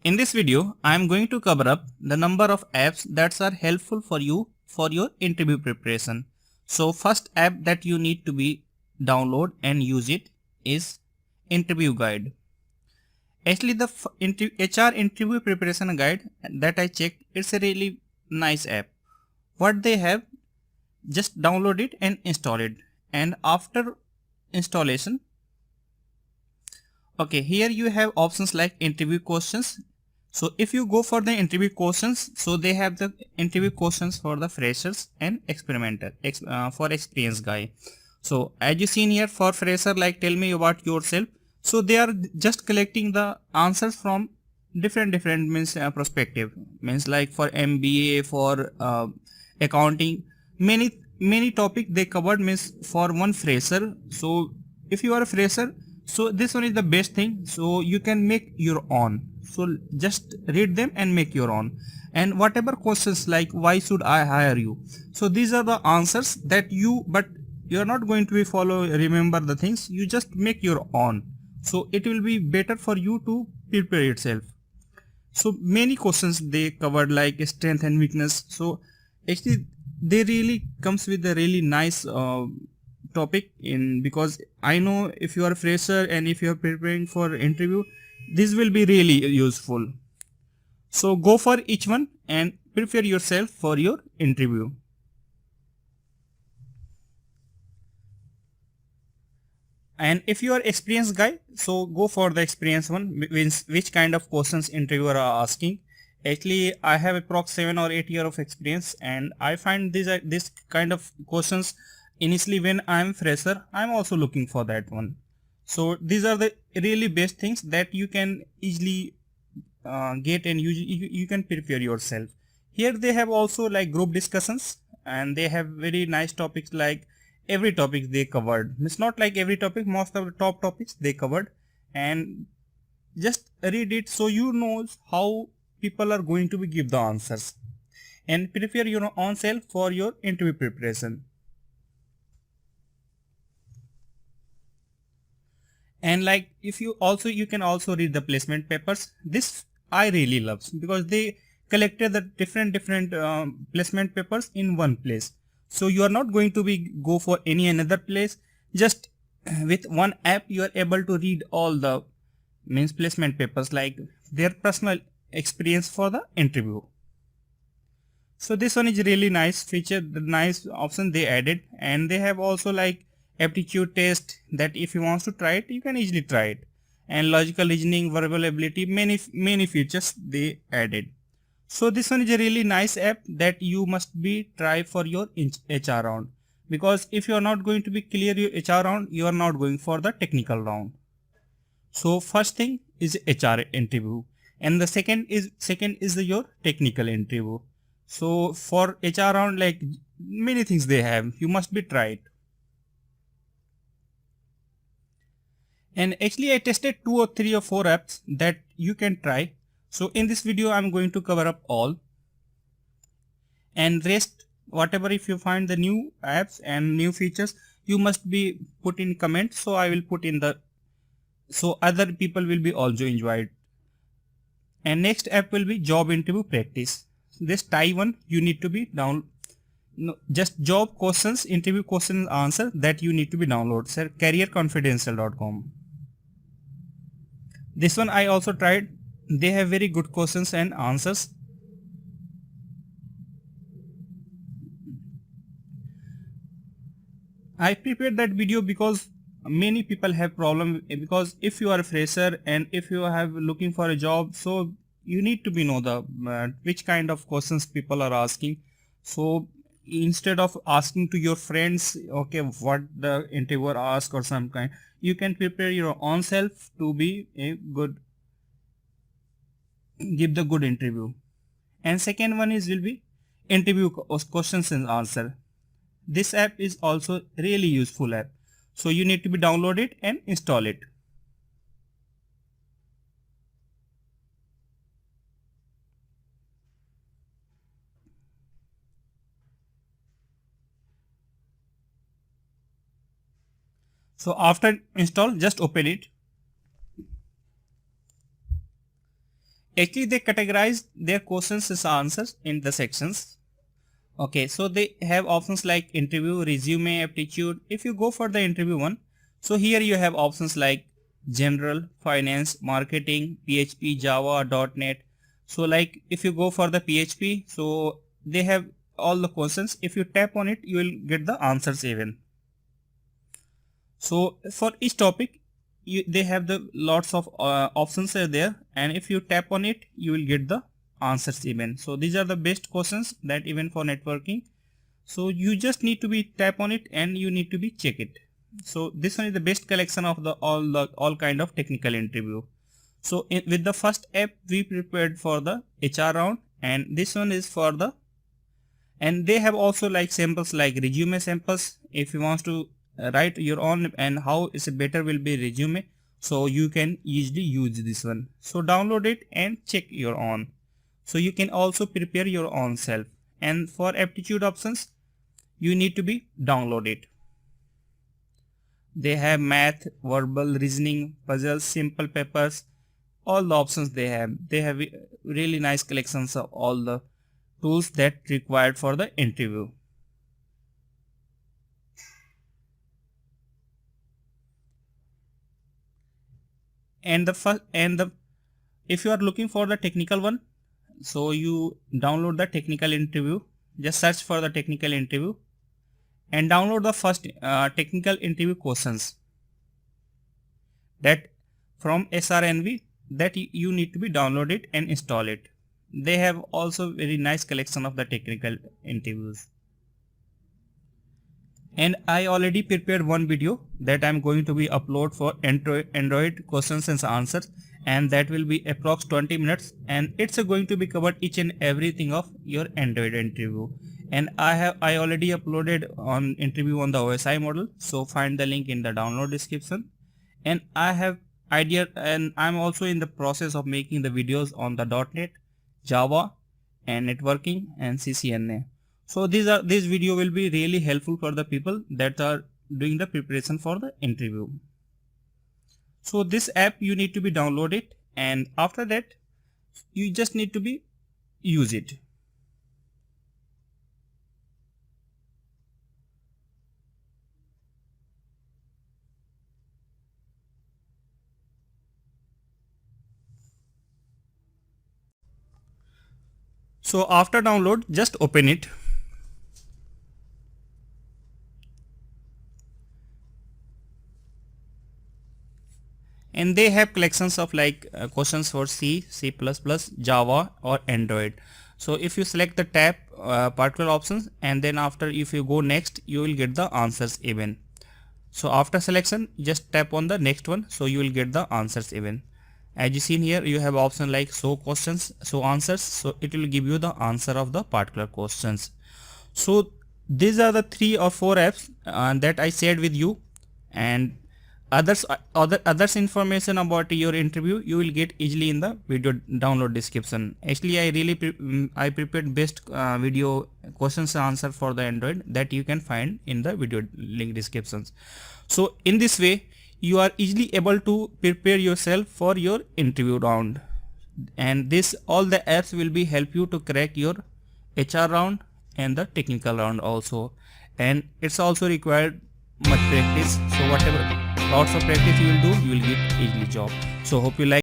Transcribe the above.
In this video, I am going to cover up the number of apps that are helpful for you for your interview preparation. So first app that you need to be download and use it is Interview Guide. Actually, the HR interview preparation guide that I checked, it's a really nice app. What they have, just download it and install it. And after installation, okay, here you have options like interview questions. So if you go for the interview questions, so they have the interview questions for the freshers and experimenter for experienced guy. So as you seen here, for fresher, like tell me about yourself. So they are just collecting the answers from different means perspective, means like for MBA, for accounting, many topic they covered, means for one fresher. So if you are a fresher, so this one is the best thing, so you can make your own. So just read them and make your own. And whatever questions like why should I hire you, so these are the answers that you, but you are not going to be remember the things, you just make your own. So it will be better for you to prepare itself. So many questions they covered like strength and weakness. So actually they really comes with a really nice topic in, because I know if you are a fresher and if you are preparing for interview, this will be really useful. So go for each one and prepare yourself for your interview. And if you are experienced guy, so go for the experienced one, which kind of questions interviewer are asking. Actually, I have approx 7 or 8 year of experience, and I find this kind of questions initially when I am fresher, I am also looking for that one. So these are the really best things that you can easily get, and you can prepare yourself. Here they have also like group discussions, and they have very nice topics, like every topic they covered. It's not like every topic, most of the top topics they covered, and just read it so you know how people are going to be give the answers, and prepare your own self for your interview preparation. And like if you also, you can also read the placement papers. This I really loves, because they collected the different placement papers in one place, so you are not going to be go for any another place. Just with one app you are able to read all the means placement papers, like their personal experience for the interview. So this one is really nice feature, the nice option they added. And they have also like aptitude test, that if you want to try it, you can easily try it. And logical reasoning, verbal ability, many features they added. So this one is a really nice app that you must be try for your HR round, because if you are not going to be clear your HR round, you are not going for the technical round. So first thing is HR interview, and the second is your technical interview. So for HR round, like many things they have, you must be tried. And actually I tested 2 or 3 or 4 apps that you can try. So in this video I'm going to cover up all, and rest whatever, if you find the new apps and new features, you must be put in comment, so I will put in the, so other people will be also enjoyed. And next app will be job interview practice. This Thai one you need to be down, no, just job questions, interview question answer, that you need to be download, sir, careerconfidential.com. This one I also tried, they have very good questions and answers. I prepared that video because many people have problem, because if you are a fresher and if you have looking for a job, so you need to be know the which kind of questions people are asking. So instead of asking to your friends, okay, what the interviewer ask or some kind, you can prepare your own self to be a good, give the good interview. And second one is will be interview questions and answer. This app is also really useful app, so you need to be download it and install it. So after install, just open it. actually they categorize their questions as answers in the sections. Okay, so they have options like interview, resume, aptitude. If you go for the interview one, so here you have options like general, finance, marketing, PHP, Java, .NET. So like if you go for the PHP, so they have all the questions. If you tap on it, you will get the answers even. So for each topic, they have the lots of options are there, and if you tap on it, you will get the answers even. So these are the best questions that even for networking. So you just need to be tap on it and you need to be check it. So this one is the best collection of the all kind of technical interview. So with the first app we prepared for the HR round, and this one is for the, and they have also like samples like resume samples. If you want to write your own and how is better will be resume, so you can easily use this one. So download it and check your own. So you can also prepare your own self. And for aptitude options, you need to be download it. They have math, verbal, reasoning, puzzles, simple papers, all the options they have. They have really nice collections of all the tools that required for the interview. And if you are looking for the technical one, so you download the technical interview. Just search for the technical interview and download the first technical interview questions that from SRNV, that you need to be download it and install it. They have also very nice collection of the technical interviews. And I already prepared one video that I'm going to be upload for Android questions and answers, and that will be approx 20 minutes, and it's going to be covered each and everything of your Android interview. And I already uploaded on interview on the OSI model, so find the link in the download description. And I have idea, and I'm also in the process of making the videos on the .NET, Java and networking and CCNA. So this video will be really helpful for the people that are doing the preparation for the interview. So this app you need to be download it, and after that you just need to be use it. So after download, just open it. And they have collections of like questions for C, C++, Java or Android. So if you select the tab particular options, and then after if you go next, you will get the answers even. So after selection, just tap on the next one, so you will get the answers even. As you seen here, you have option like show questions, show answers, so it will give you the answer of the particular questions. So these are the 3 or 4 apps that I shared with you, and others information about your interview you will get easily in the video download description. Actually I prepared best video questions and answer for the Android that you can find in the video link descriptions. So in this way you are easily able to prepare yourself for your interview round, and this all the apps will be help you to crack your HR round and the technical round also. And it's also required much practice, so whatever lots of practice you will do, you will get easily job. So hope you like